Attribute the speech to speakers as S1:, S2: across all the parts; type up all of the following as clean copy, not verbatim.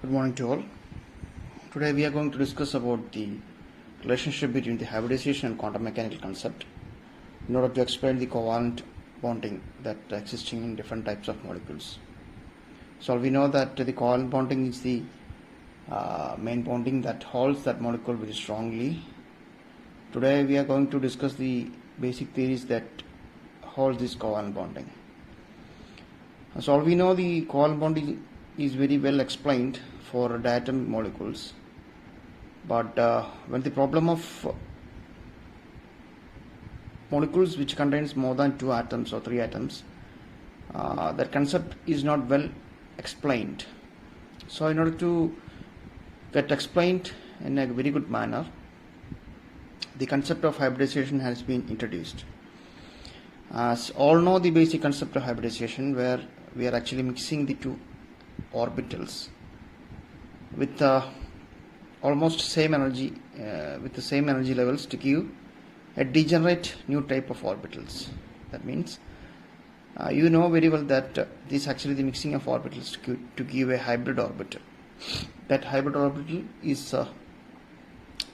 S1: Good morning to all. Today we are going to discuss about the relationship between the hybridization and quantum mechanical concept in order to explain the covalent bonding that existing in different types of molecules. So we know that the covalent bonding is the main bonding that holds that molecule very strongly. Today we are going to discuss the basic theories that hold this covalent bonding. So we know the covalent bonding is very well explained for diatomic molecules, but when the problem of molecules which contains more than 2 atoms or 3 atoms, that concept is not well explained. So in order to get explained in a very good manner, the concept of hybridization has been introduced. As all know the basic concept of hybridization, where we are actually mixing the two orbitals with almost same energy with the same energy levels to give a degenerate new type of orbitals. That means you know very well that this is actually the mixing of orbitals to give a hybrid orbital. That hybrid orbital is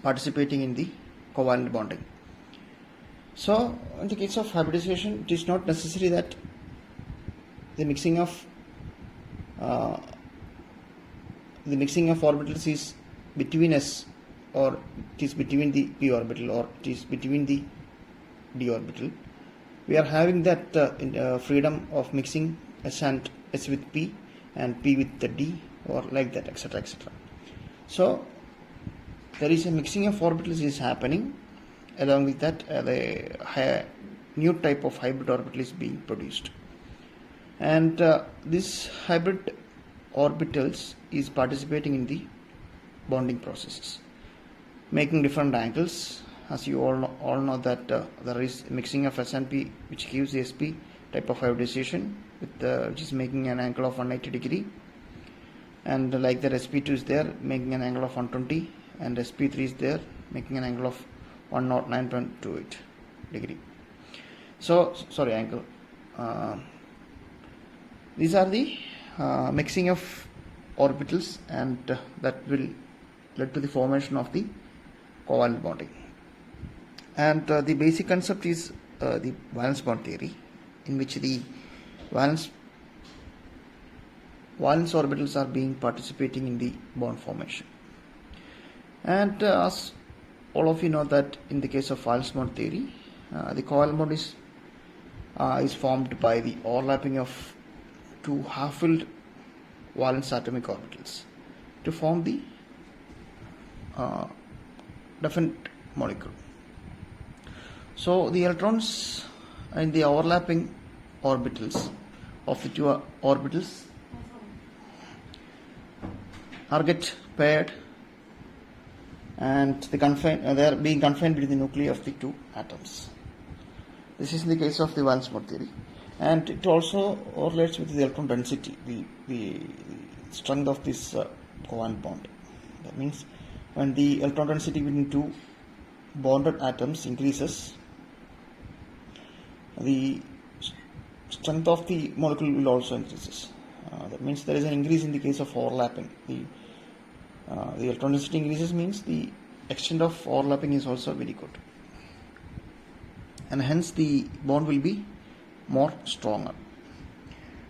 S1: participating in the covalent bonding. So in the case of hybridization, it is not necessary that the mixing of orbitals is between s, or it is between the p orbital, or it is between the d orbital. We are having that freedom of mixing s and s with p and p with the d, or like that, etc., etc. So there is a mixing of orbitals is happening. Along with that, the new type of hybrid orbital is being produced, and this hybrid orbitals is participating in the bonding processes, making different angles. As you all know that there is mixing of S and P, which gives the SP type of hybridization, with which is making an angle of 180 degree, and like that SP2 is there making an angle of 120, and SP3 is there making an angle of 109.28 degree. So sorry, angle. These are the mixing of orbitals, and that will lead to the formation of the covalent bonding. And the basic concept is the valence bond theory, in which the valence orbitals are being participating in the bond formation. And as all of you know that in the case of valence bond theory, the covalent bond is formed by the overlapping of two half-filled valence atomic orbitals to form the different molecule. So the electrons in the overlapping orbitals of the two orbitals are get paired, and they are being confined between the nuclei of the two atoms. This is in the case of the valence bond theory, and it also relates with the electron density, the strength of this covalent bond. That means when the electron density between two bonded atoms increases, the strength of the molecule will also increases. That means there is an increase in the case of overlapping. The electron density increases means the extent of overlapping is also very good, and hence the bond will be more stronger.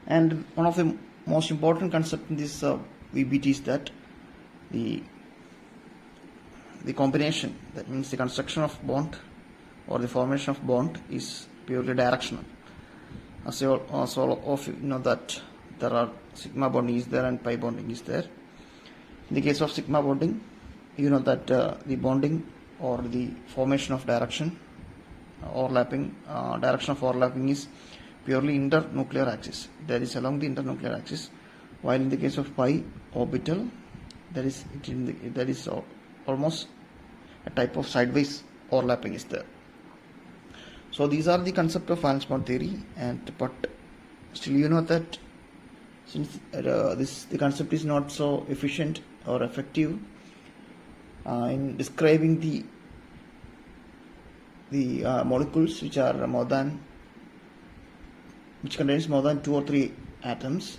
S1: And one of the most important concept in this VBT is that the combination, that means the construction of bond or the formation of bond, is purely directional. As all of you know that there are sigma bonding is there and pi bonding is there. In the case of sigma bonding, you know that the bonding or the formation of direction of overlapping is purely internuclear axis. That is along the internuclear axis, while in the case of pi orbital, that is almost a type of sideways overlapping is there. So these are the concept of valence bond theory, but still you know that since the concept is not so efficient or effective in describing the molecules which contains more than 2 or 3 atoms,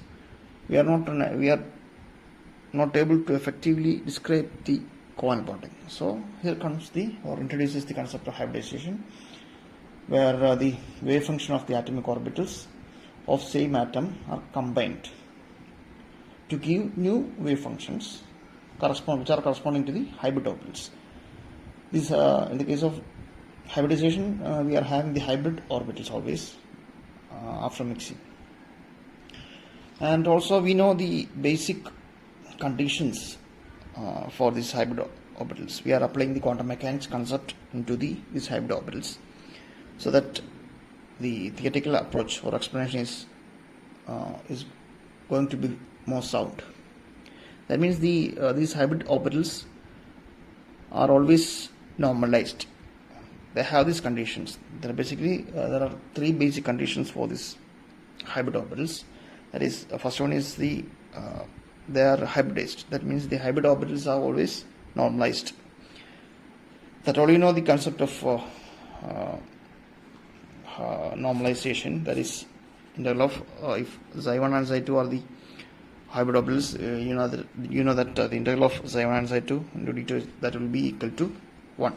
S1: we are not able to effectively describe the covalent bonding. So here comes introduces the concept of hybridization, where the wave function of the atomic orbitals of same atom are combined to give new wave functions which are corresponding to the hybrid orbitals. This in the case of hybridization, we are having the hybrid orbitals always after mixing. And also we know the basic conditions for these hybrid orbitals. We are applying the quantum mechanics concept into these hybrid orbitals, so that the theoretical approach or explanation is going to be more sound. That means these hybrid orbitals are always normalized. They have these conditions. There are three basic conditions for these hybrid orbitals. That is, first one is they are hybridized. That means the hybrid orbitals are always normalized. That all you know the concept of normalization. That is, integral of if xi1 and xi2 are the hybrid orbitals, you know that the integral of xi1 and xi2 into d2, that will be equal to 1.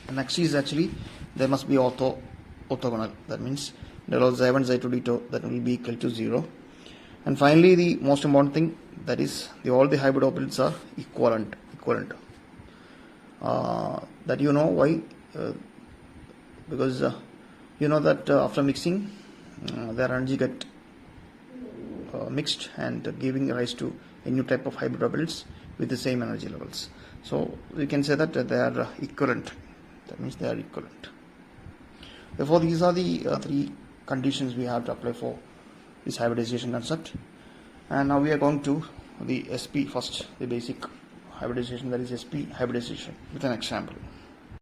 S1: And next is actually there must be orthogonal. That means integral of xi1 xi2 d2, that will be equal to 0. And finally, the most important thing, that is all the hybrid orbitals are equivalent. That you know why? Because you know that after mixing, their energy get mixed and giving rise to a new type of hybrid orbitals with the same energy levels. So we can say that they are equivalent. That means they are equivalent. Therefore, these are the three conditions we have to apply for this hybridization concept. And now we are going to the SP first, the basic hybridization, that is SP hybridization, with an example.